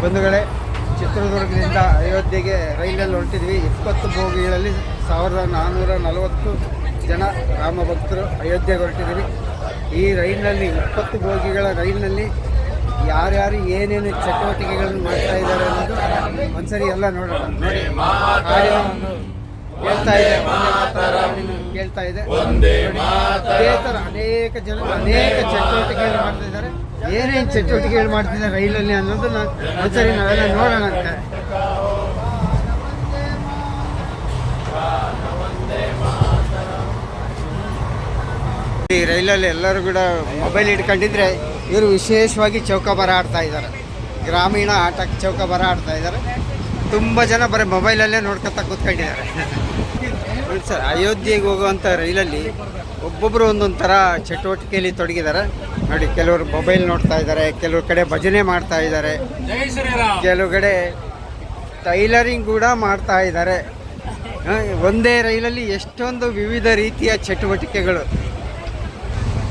ಬಂಧುಗಳೇ, ಚಿತ್ರದುರ್ಗದಿಂದ ಅಯೋಧ್ಯೆಗೆ ರೈಲಲ್ಲಿ ಹೊರಟಿದ್ವಿ. 20 ಬೋಗಿಗಳಲ್ಲಿ 1440 ಜನ ರಾಮ ಭಕ್ತರು ಅಯೋಧ್ಯೆಗೆ ಹೊರಟಿದ್ವಿ. ಈ ರೈಲಿನಲ್ಲಿ 20 ಬೋಗಿಗಳ ರೈಲಿನಲ್ಲಿ ಯಾರ್ಯಾರು ಏನೇನು ಚಟುವಟಿಕೆಗಳನ್ನು ಮಾಡ್ತಾ ಇದ್ದಾರೆ ಅನ್ನೋದು ಒಂದ್ಸರಿ ಎಲ್ಲ ನೋಡೋಣ. ನೋಡಿ, ಹೇಳ್ತಾ ಇದೆ, ಕೇಳ್ತಾ ಇದೆ. ಅದೇ ಥರ ಅನೇಕ ಜನ ಅನೇಕ ಚಟುವಟಿಕೆಗಳು ಮಾಡ್ತಾ ಇದ್ದಾರೆ. ಏನೇನು ಚಟುವಟಿಕೆಗಳು ಮಾಡ್ತಿದ್ದಾರೆ ರೈಲಲ್ಲಿ ಅನ್ನೋದನ್ನ ಒಂದ್ಸರಿ ನಾವೆಲ್ಲ ನೋಡೋಣ ಅಂತ. ಈ ರೈಲಲ್ಲಿ ಎಲ್ಲರೂ ಕೂಡ ಮೊಬೈಲ್ ಇಟ್ಕೊಂಡಿದ್ರೆ ಇವರು ವಿಶೇಷವಾಗಿ ಚೌಕಾಬಾರ ಆಡ್ತಾ ಇದ್ದಾರೆ. ಗ್ರಾಮೀಣ ಆಟಕ್ಕೆ ಚೌಕಾಬಾರ ಆಡ್ತಾ ಇದ್ದಾರೆ. ತುಂಬ ಜನ ಬರೀ ಮೊಬೈಲಲ್ಲೇ ನೋಡ್ಕೊತಾ ಕೂತ್ಕೊಂಡಿದ್ದಾರೆ. ಸರ್, ಅಯೋಧ್ಯೆಗೆ ಹೋಗುವಂಥ ರೈಲಲ್ಲಿ ಒಬ್ಬೊಬ್ಬರು ಒಂದೊಂದು ಥರ ಚಟುವಟಿಕೆಯಲ್ಲಿ ತೊಡಗಿದ್ದಾರೆ. ನೋಡಿ, ಕೆಲವರು ಮೊಬೈಲ್ ನೋಡ್ತಾ ಇದ್ದಾರೆ, ಕೆಲವು ಕಡೆ ಭಜನೆ ಮಾಡ್ತಾ ಇದ್ದಾರೆ, ಕೆಲವು ಕಡೆ ಟೈಲರಿಂಗ್ ಕೂಡ ಮಾಡ್ತಾ ಇದ್ದಾರೆ. ಒಂದೇ ರೈಲಲ್ಲಿ ಎಷ್ಟೊಂದು ವಿವಿಧ ರೀತಿಯ ಚಟುವಟಿಕೆಗಳು.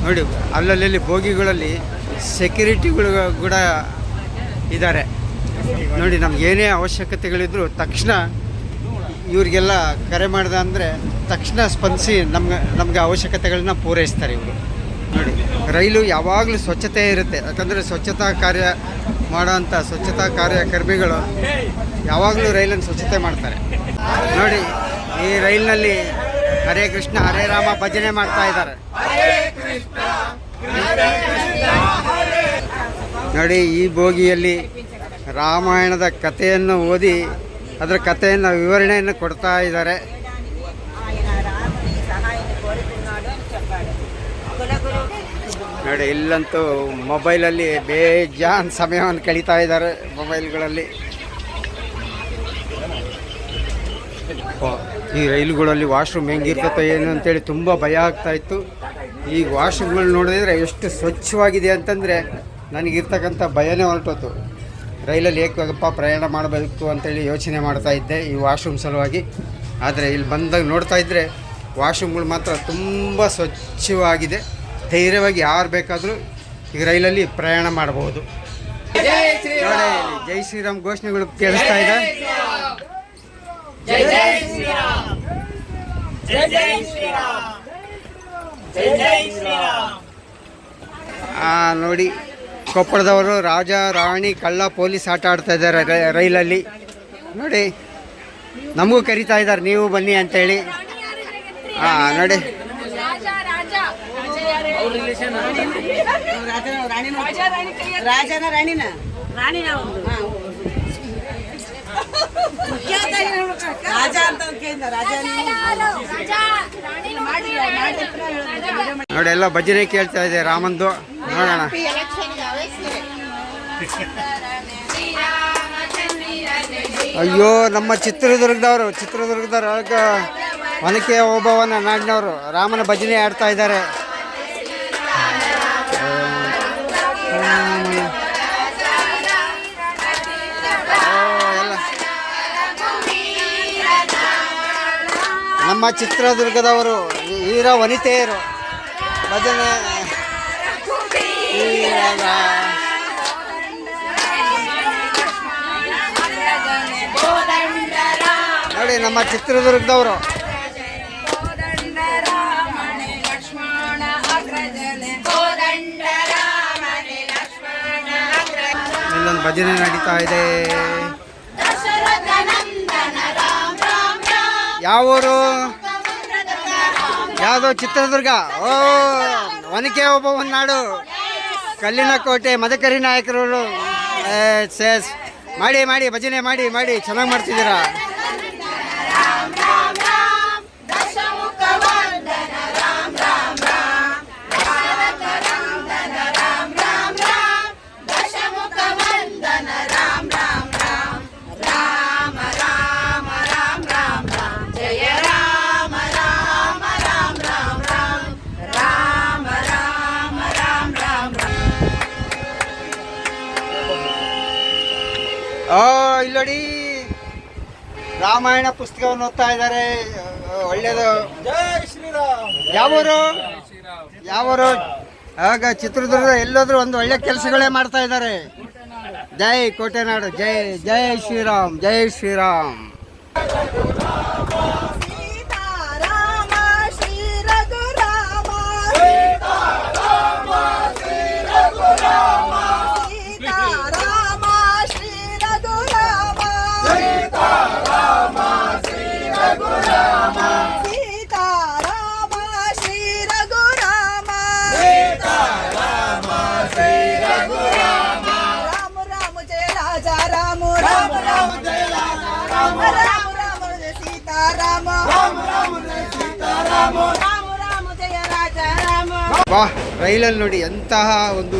ನೋಡಿ, ಅಲ್ಲಲ್ಲಿ ಬೋಗಿಗಳಲ್ಲಿ ಸೆಕ್ಯೂರಿಟಿಗಳು ಕೂಡ ಇದ್ದಾರೆ. ನೋಡಿ, ನಮಗೇನೇ ಅವಶ್ಯಕತೆಗಳಿದ್ರು ತಕ್ಷಣ ಇವ್ರಿಗೆಲ್ಲ ಕರೆ ಮಾಡಿದೆ ಅಂದರೆ ತಕ್ಷಣ ಸ್ಪಂದಿಸಿ ನಮಗೆ ಅವಶ್ಯಕತೆಗಳನ್ನ ಪೂರೈಸ್ತಾರೆ ಇವರು. ನೋಡಿ, ರೈಲು ಯಾವಾಗಲೂ ಸ್ವಚ್ಛತೆ ಇರುತ್ತೆ. ಯಾಕಂದರೆ ಸ್ವಚ್ಛತಾ ಕಾರ್ಯ ಮಾಡೋವಂಥ ಸ್ವಚ್ಛತಾ ಕಾರ್ಯಕರ್ಮಿಗಳು ಯಾವಾಗಲೂ ರೈಲನ್ನು ಸ್ವಚ್ಛತೆ ಮಾಡ್ತಾರೆ. ನೋಡಿ, ಈ ರೈಲಿನಲ್ಲಿ ಹರೇ ಕೃಷ್ಣ ಹರೇ ರಾಮ ಭಜನೆ ಮಾಡ್ತಾ ಇದ್ದಾರೆ. ನೋಡಿ, ಈ ಬೋಗಿಯಲ್ಲಿ ರಾಮಾಯಣದ ಕಥೆಯನ್ನು ಓದಿ ಅದರ ಕಥೆಯನ್ನು ವಿವರಣೆಯನ್ನು ಕೊಡ್ತಾ ಇದ್ದಾರೆ. ನೋಡಿ, ಇಲ್ಲಂತೂ ಮೊಬೈಲಲ್ಲಿ ಬೇಜಾನ್ ಸಮಯವನ್ನು ಕಳೀತಾ ಇದ್ದಾರೆ. ಮೊಬೈಲ್ಗಳಲ್ಲಿ ಈ ರೈಲುಗಳಲ್ಲಿ ವಾಶ್ರೂಮ್ ಹೆಂಗಿರ್ತೈತೆ ಏನು ಅಂತೇಳಿ ತುಂಬ ಭಯ ಆಗ್ತಾಯಿತ್ತು. ಈ ವಾಶ್ರೂಮ್ಗಳು ನೋಡಿದ್ರೆ ಎಷ್ಟು ಸ್ವಚ್ಛವಾಗಿದೆ ಅಂತಂದರೆ ನನಗಿರ್ತಕ್ಕಂಥ ಭಯನೇ ಹೊರಟೋತು. ರೈಲಲ್ಲಿ ಏಕಪ್ಪ ಪ್ರಯಾಣ ಮಾಡಬೇಕು ಅಂತೇಳಿ ಯೋಚನೆ ಮಾಡ್ತಾ ಇದ್ದೆ ಈ ವಾಶ್ರೂಮ್ ಸಲುವಾಗಿ. ಆದರೆ ಇಲ್ಲಿ ಬಂದಾಗ ನೋಡ್ತಾ ಇದ್ದರೆ ವಾಶ್ರೂಮ್ಗಳು ಮಾತ್ರ ತುಂಬ ಸ್ವಚ್ಛವಾಗಿದೆ. ಧೈರ್ಯವಾಗಿ ಯಾರು ಬೇಕಾದರೂ ಈಗ ರೈಲಲ್ಲಿ ಪ್ರಯಾಣ ಮಾಡಬಹುದು. ನೋಡಿ, ಜೈ ಶ್ರೀರಾಮ್ ಘೋಷಣೆಗಳು ಕೇಳಿಸ್ತಾ ಇದೆ. ನೋಡಿ, ಕೊಪ್ಪಳದವರು ರಾಜ ರಾಣಿ ಕಳ್ಳ ಪೊಲೀಸ್ ಆಟ ಆಡ್ತಾ ಇದ್ದಾರೆ ರೈಲಲ್ಲಿ. ನೋಡಿ, ನಮಗೂ ಕರಿತಾ ಇದ್ದಾರೆ, ನೀವು ಬನ್ನಿ ಅಂತೇಳಿ. ನೋಡಿ, ನೋಡಿ ಎಲ್ಲ ಭಜನೆ ಕೇಳ್ತಾ ಇದೆ ರಾಮಂದು. ನೋಡೋಣ. ಅಯ್ಯೋ, ನಮ್ಮ ಚಿತ್ರದುರ್ಗದವರು ಒನಕೆ ಓಬವ್ವನ ನಾಡಿನವರು ರಾಮನ ಭಜನೆ ಆಡ್ತಾ ಇದ್ದಾರೆ. ನಮ್ಮ ಚಿತ್ರದುರ್ಗದವರು ವೀರ ವನಿತೆಯರು ಭಜನೆ. ನೋಡಿ, ನಮ್ಮ ಚಿತ್ರದುರ್ಗದವರು ಇಲ್ಲೊಂದು ಭಜನೆ ನಡೀತಾ ಇದೆ. ಯಾವೂರು? ಯಾವುದೋ ಚಿತ್ರದುರ್ಗ. ಒನಕೆ ಓಬವ್ವನ ನಾಡು, ಕಲ್ಲಿನ ಕೋಟೆ, ಮದಕರಿ ನಾಯಕರು. ಮಾಡಿ ಭಜನೆ ಮಾಡಿ ಚೆನ್ನಾಗಿ ಮಾಡ್ತಿದ್ದೀರಾ. ಇಲ್ಲಡಿ, ರಾಮಾಯಣ ಪುಸ್ತಕವನ್ನು ಓದ್ತಾ ಇದ್ದಾರೆ. ಒಳ್ಳೆಯದು. ಯಾವೂರು? ಆಗ ಚಿತ್ರದುರ್ಗ ಎಲ್ಲೋದ್ರೂ ಒಂದು ಒಳ್ಳೆ ಕೆಲಸಗಳೇ ಮಾಡ್ತಾ ಇದ್ದಾರೆ. ಜೈ ಕೋಟೆನಾಡು, ಜೈ ಜೈ ಶ್ರೀರಾಮ್, ಜೈ ಶ್ರೀರಾಮ್. ಸೀತಾರಾಮ ಶ್ರೀ ರಘುರಾಮ, ಸೀತಾರಾಮ ಶ್ರೀ ರಘುರಾಮ, ಸೀತಾರಾಮ ಶ್ರೀ ರಘುರಾಮ, ರಾಮ ರಾಮ ಜಯ ರಾಜ ರಾಮ, ರಾಮ ರಾಮ ಜಯ ರಾಜ ರಾಮ, ರಾಮ ರಾಮ ಜಯ ಸೀತಾರಾಮ, ರಾಮ ರಾಮ ಜಯ ಸೀತಾರಾಮ, ರಾಮ ರಾಮ ಜಯ ರಾಜ ರಾಮ. ವಾ, ರೈಲಲ್ಲಿ ನೋಡಿ ಎಂತಹ ಒಂದು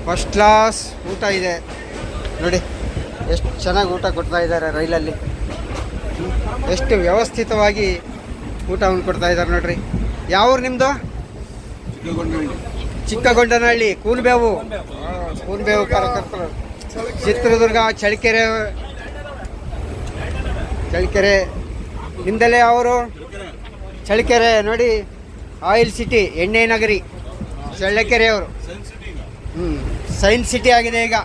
ಫಸ್ಟ್ ಕ್ಲಾಸ್ ಊಟ ಇದೆ ನೋಡಿ. ಎಷ್ಟು ಚೆನ್ನಾಗಿ ಊಟ ಕೊಡ್ತಾ ಇದ್ದಾರೆ ರೈಲಲ್ಲಿ. ಎಷ್ಟು ವ್ಯವಸ್ಥಿತವಾಗಿ ಊಟವನ್ನು ಕೊಡ್ತಾ ಇದ್ದಾರೆ ನೋಡ್ರಿ. ಯಾವೂರು ನಿಮ್ಮದು? ಚಿಕ್ಕಗೊಂಡನಹಳ್ಳಿ, ಕೂನ್ಬೇವು. ಕೂನ್ಬೇವು ಕಾರ್ಯಕರ್ತರು. ಚಿತ್ರದುರ್ಗ, ಚಳ್ಳಕೆರೆ. ನಿಮ್ದಲ್ಲೇ ಅವರು ಚಳ್ಳಕೆರೆ ನೋಡಿ. ಆಯಿಲ್ ಸಿಟಿ, ಎಣ್ಣೆ ನಗರಿ, ಚಳ್ಳಕೆರೆ ಅವರು. ಸೈನ್ಸ್ ಸಿಟಿ ಆಗಿದೆ ಈಗ.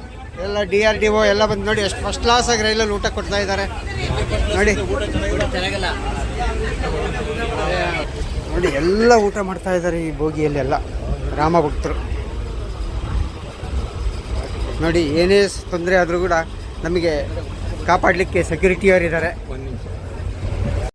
ಎಲ್ಲ DRDO ಎಲ್ಲ ಬಂದು ನೋಡಿ ಎಷ್ಟು ಫಸ್ಟ್ ಕ್ಲಾಸ್ ಆಗಿ ರೈಲಲ್ಲಿ ಊಟ ಕೊಡ್ತಾ ಇದ್ದಾರೆ ನೋಡಿ. ನೋಡಿ ಎಲ್ಲ ಊಟ ಮಾಡ್ತಾ ಇದ್ದಾರೆ ಈ ಬೋಗಿಯಲ್ಲಿ ಎಲ್ಲ ರಾಮ ಭಕ್ತರು ನೋಡಿ. ಏನೇ ತೊಂದರೆ ಆದರೂ ಕೂಡ ನಮಗೆ ಕಾಪಾಡಲಿಕ್ಕೆ ಸೆಕ್ಯೂರಿಟಿಯವರು ಇದ್ದಾರೆ.